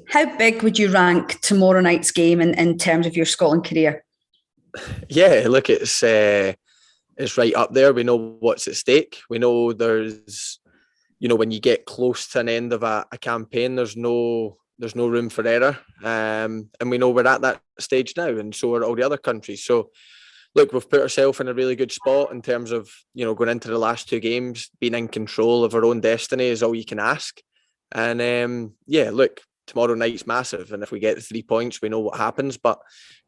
How big would you rank tomorrow night's game in terms of your Scotland career? Yeah, look, it's right up there. We know what's at stake. We know there's, when you get close to an end of a campaign, there's no room for error. And we know we're at that stage now, and so are all the other countries. So look, we've put ourselves in a really good spot in terms of, going into the last two games, being in control of our own destiny is all you can ask. And look, tomorrow night's massive. And if we get the 3 points, we know what happens, but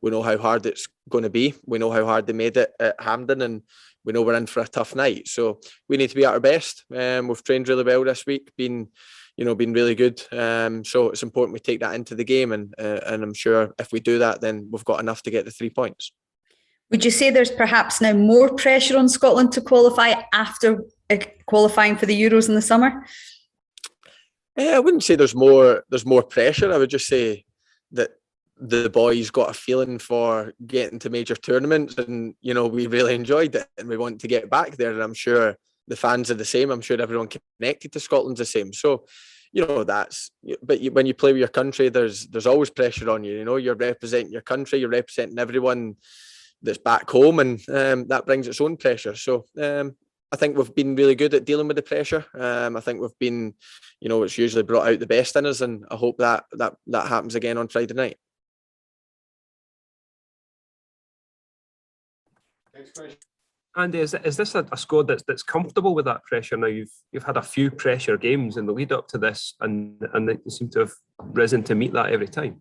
we know how hard it's going to be. We know how hard they made it at Hampden, and we know we're in for a tough night. So we need to be at our best. We've trained really well this week, been really good. So it's important we take that into the game. And I'm sure if we do that, then we've got enough to get the 3 points. Would you say there's perhaps now more pressure on Scotland to qualify after qualifying for the Euros in the summer? I wouldn't say there's more pressure. I would just say that the boys got a feeling for getting to major tournaments, and we really enjoyed it, and we want to get back there. And I'm sure the fans are the same. I'm sure everyone connected to Scotland's the same. So, but when you play with your country, there's always pressure on you. You're representing your country, you're representing everyone that's back home, and that brings its own pressure. So I think we've been really good at dealing with the pressure. I think we've been, it's usually brought out the best in us, and I hope that happens again on Friday night. Next question. Andy, is this a squad that's comfortable with that pressure now? You've had a few pressure games in the lead up to this, and they seem to have risen to meet that every time.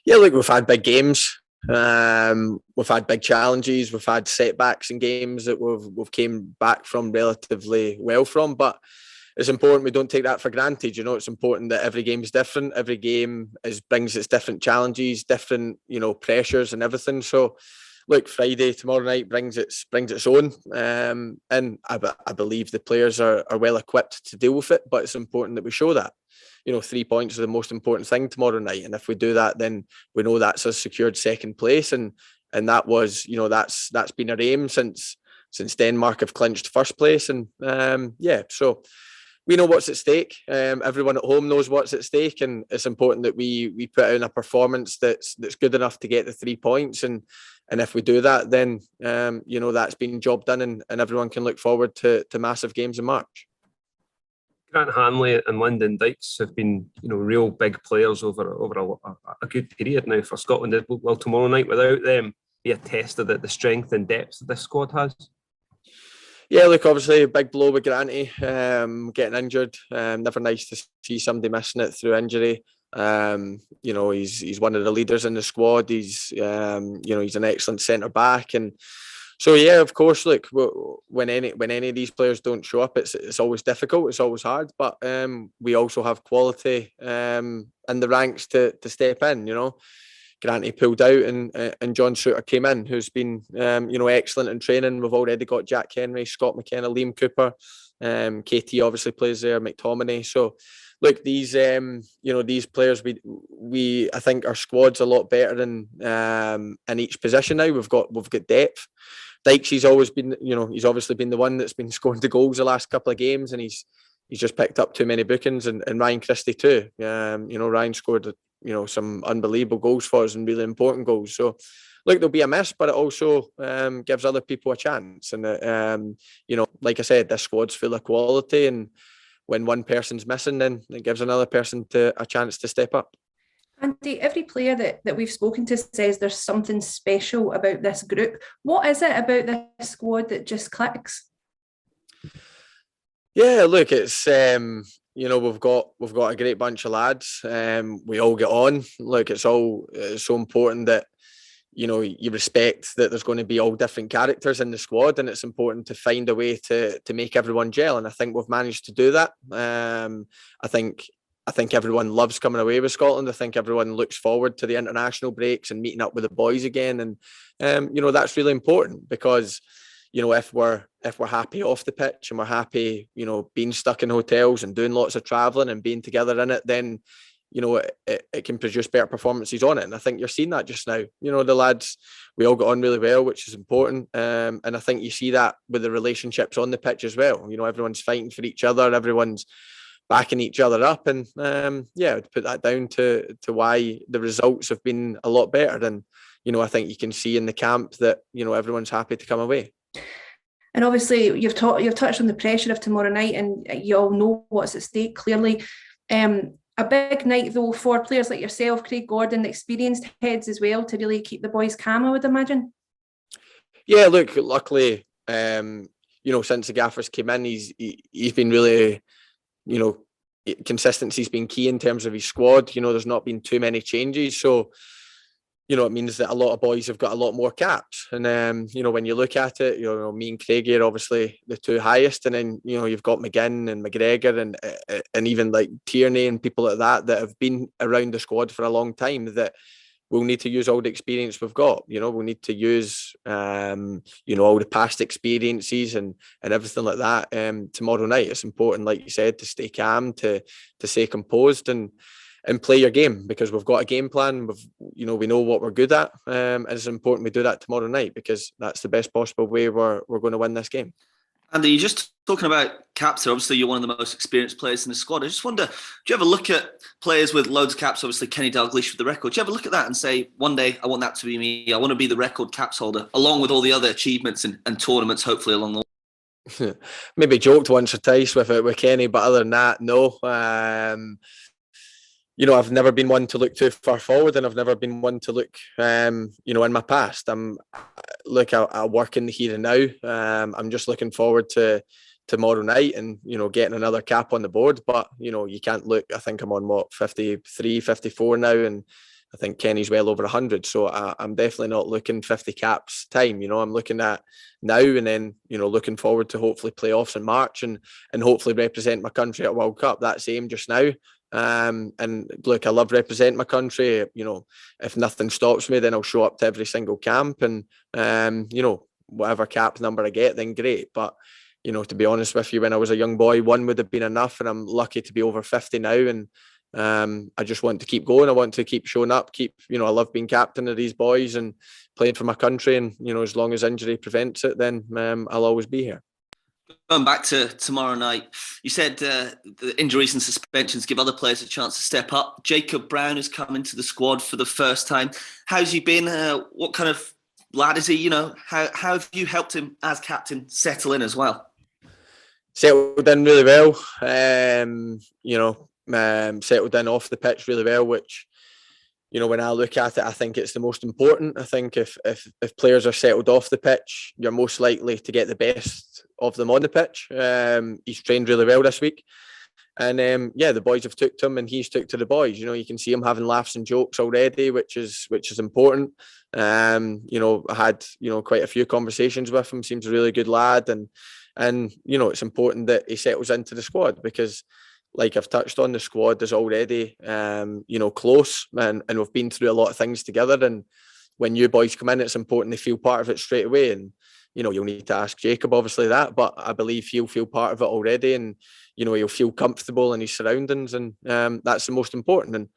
Yeah, look, we've had big games. We've had big challenges. We've had setbacks in games that we've came back from relatively well from, but it's important we don't take that for granted. It's important that every game is different. Every game brings its different challenges, different pressures and everything. So look, Friday, tomorrow night brings its own, and I believe the players are well equipped to deal with it. But it's important that we show that. 3 points are the most important thing tomorrow night, and if we do that, then we know that's a secured second place, and that was, that's been our aim since Denmark have clinched first place, and so we know what's at stake. Everyone at home knows what's at stake, and it's important that we put out a performance that's good enough to get the 3 points, and if we do that, then that's been job done, and everyone can look forward to massive games in March. Grant Hanley and Lyndon Dykes have been, real big players over a good period now for Scotland. Will tomorrow night, without them, be a test of the strength and depth that this squad has? Yeah, look, obviously a big blow with Granty getting injured. Never nice to see somebody missing it through injury. He's one of the leaders in the squad. He's an excellent centre back, and so yeah, of course. Look, when any of these players don't show up, it's always difficult. It's always hard. But we also have quality in the ranks to step in. Granty pulled out, and John Souttar came in, who's been excellent in training. We've already got Jack Henry, Scott McKenna, Liam Cooper, KT obviously plays there, McTominay. So look, these players, I think our squad's a lot better in each position now. We've got depth. Dykes, he's always been, he's obviously been the one that's been scoring the goals the last couple of games, and he's just picked up too many bookings, and Ryan Christie too. Ryan scored some unbelievable goals for us, and really important goals. So look, there'll be a miss, but it also gives other people a chance. And like I said, this squad's full of quality, and when one person's missing, then it gives another person a chance to step up. Andy, every player that we've spoken to says there's something special about this group. What is it about this squad that just clicks? Yeah, look, it's we've got a great bunch of lads. We all get on. Look, it's so important that you respect that there's going to be all different characters in the squad, and it's important to find a way to make everyone gel. And I think we've managed to do that. I think everyone loves coming away with Scotland. I think everyone looks forward to the international breaks and meeting up with the boys again. And that's really important, because if we're happy off the pitch, and we're happy being stuck in hotels and doing lots of traveling and being together in it, then it can produce better performances on it. And I think you're seeing that just now. The lads, we all got on really well, which is important. And I think you see that with the relationships on the pitch as well. Everyone's fighting for each other. Everyone's backing each other up, and I'd put that down to why the results have been a lot better. And I think you can see in the camp that everyone's happy to come away. And obviously, you've touched on the pressure of tomorrow night, and you all know what's at stake. Clearly, a big night though for players like yourself, Craig Gordon, experienced heads as well, to really keep the boys calm, I would imagine. Yeah, look, luckily, since the gaffers came in, he's been really, consistency's been key in terms of his squad. There's not been too many changes, so it means that a lot of boys have got a lot more caps. And when you look at it, me and Craig are obviously the two highest, and then you've got McGinn and McGregor and even like Tierney and people like that have been around the squad for a long time, that we'll need to use all the experience we've got. We'll need to use all the past experiences and everything like that. Tomorrow night, it's important, like you said, to stay calm, to stay composed and play your game, because we've got a game plan. We know what we're good at. And it's important we do that tomorrow night, because that's the best possible way we're going to win this game. Andy, you're just talking about caps here. Obviously, you're one of the most experienced players in the squad. I just wonder, do you ever look at players with loads of caps? Obviously, Kenny Dalglish with the record. Do you ever look at that and say, one day I want that to be me? I want to be the record caps holder, along with all the other achievements and tournaments, hopefully along the way? Maybe joked once or twice with Kenny, but other than that, no. I've never been one to look too far forward, and I've never been one to look, in my past. I work in the here and now. I'm just looking forward to tomorrow night and, getting another cap on the board. But, you can't look, I think I'm on 53, 54 now, and I think Kenny's well over 100. So I'm definitely not looking 50 caps time. I'm looking at now, and then, looking forward to hopefully playoffs in March and hopefully represent my country at World Cup. That's the aim just now. And look, I love representing my country. If nothing stops me, then I'll show up to every single camp, and whatever cap number I get, then great. But to be honest with you, when I was a young boy, one would have been enough, and I'm lucky to be over 50 now, and I just want to keep going. I want to keep showing up, I love being captain of these boys and playing for my country, and as long as injury prevents it, then I'll always be here. Going back to tomorrow night, you said the injuries and suspensions give other players a chance to step up. Jacob Brown has come into the squad for the first time. How's he been? What kind of lad is he? How have you helped him as captain settle in as well? Settled in really well. Settled in off the pitch really well, which, when I look at it, I think it's the most important. I think if players are settled off the pitch, you're most likely to get the best of them on the pitch. He's trained really well this week, and the boys have took to him, and he's took to the boys. You can see him having laughs and jokes already, which is important. I had quite a few conversations with him. Seems a really good lad, and it's important that he settles into the squad, because, like I've touched on, the squad is already close, and we've been through a lot of things together. And when new boys come in, it's important they feel part of it straight away. And you'll need to ask Jacob obviously that, but I believe he'll feel part of it already, and he'll feel comfortable in his surroundings, and that's the most important. And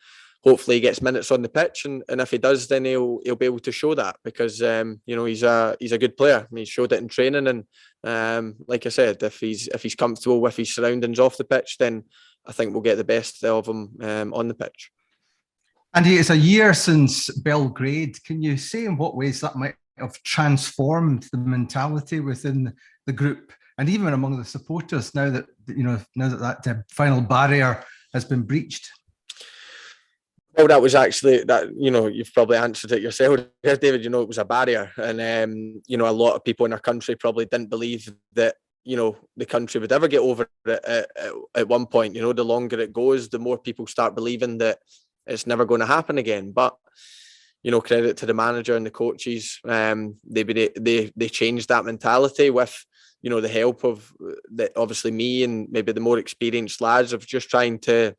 hopefully he gets minutes on the pitch, and if he does, then he'll be able to show that, because he's a good player, and he's showed it in training. And like I said, if he's comfortable with his surroundings off the pitch, then I think we'll get the best of him on the pitch. Andy, it's a year since Belgrade. Can you say in what ways that might have transformed the mentality within the group and even among the supporters now that that final barrier has been breached? Well, that was actually that. You've probably answered it yourself, David. It was a barrier, and a lot of people in our country probably didn't believe that the country would ever get over it at one point. The longer it goes, the more people start believing that it's never going to happen again. But credit to the manager and the coaches. They changed that mentality with the help of obviously me and maybe the more experienced lads of just trying to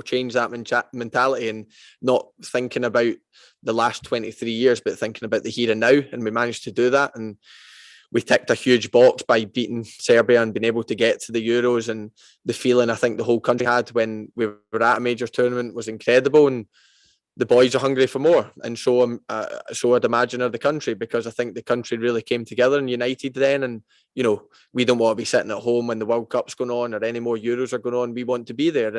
change that mentality and not thinking about the last 23 years, but thinking about the here and now. And we managed to do that. And we ticked a huge box by beating Serbia and being able to get to the Euros. And the feeling I think the whole country had when we were at a major tournament was incredible. And the boys are hungry for more, and so I'd imagine are the country, because I think the country really came together and united then. And we don't want to be sitting at home when the World Cup's going on or any more Euros are going on. We want to be there,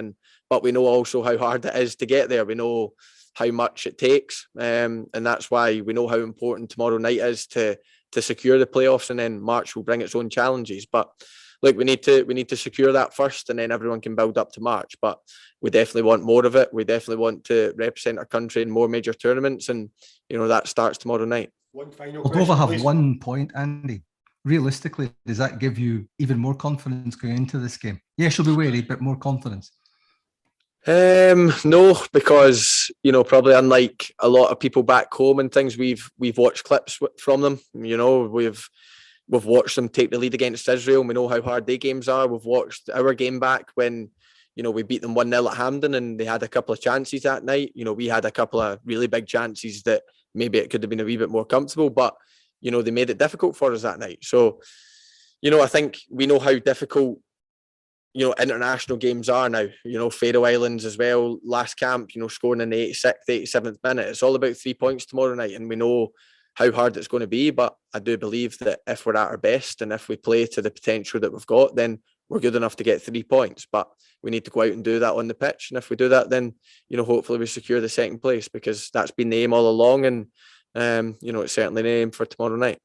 but we know also how hard it is to get there. We know how much it takes, and that's why we know how important tomorrow night is to secure the playoffs, and then March will bring its own challenges. But look, we need to secure that first, and then everyone can build up to March. But we definitely want more of it. We definitely want to represent our country in more major tournaments, and that starts tomorrow night. One final Moldova question, have please. 1 point, Andy. Realistically, does that give you even more confidence going into this game? Yes, you'll be wary, but more confidence. No, because probably unlike a lot of people back home and things, we've watched clips from them. We've watched them take the lead against Israel. We know how hard their games are. We've watched our game back when we beat them 1-0 at Hampden, and they had a couple of chances that night. We had a couple of really big chances that maybe it could have been a wee bit more comfortable, but they made it difficult for us that night. So I think we know how difficult international games are now. Faroe Islands as well, last camp, scoring in the 86th, 87th minute. It's all about 3 points tomorrow night, and we know how hard it's going to be. But I do believe that if we're at our best and if we play to the potential that we've got, then we're good enough to get 3 points. But we need to go out and do that on the pitch. And if we do that, then, hopefully we secure the second place, because that's been the aim all along. And, it's certainly the aim for tomorrow night.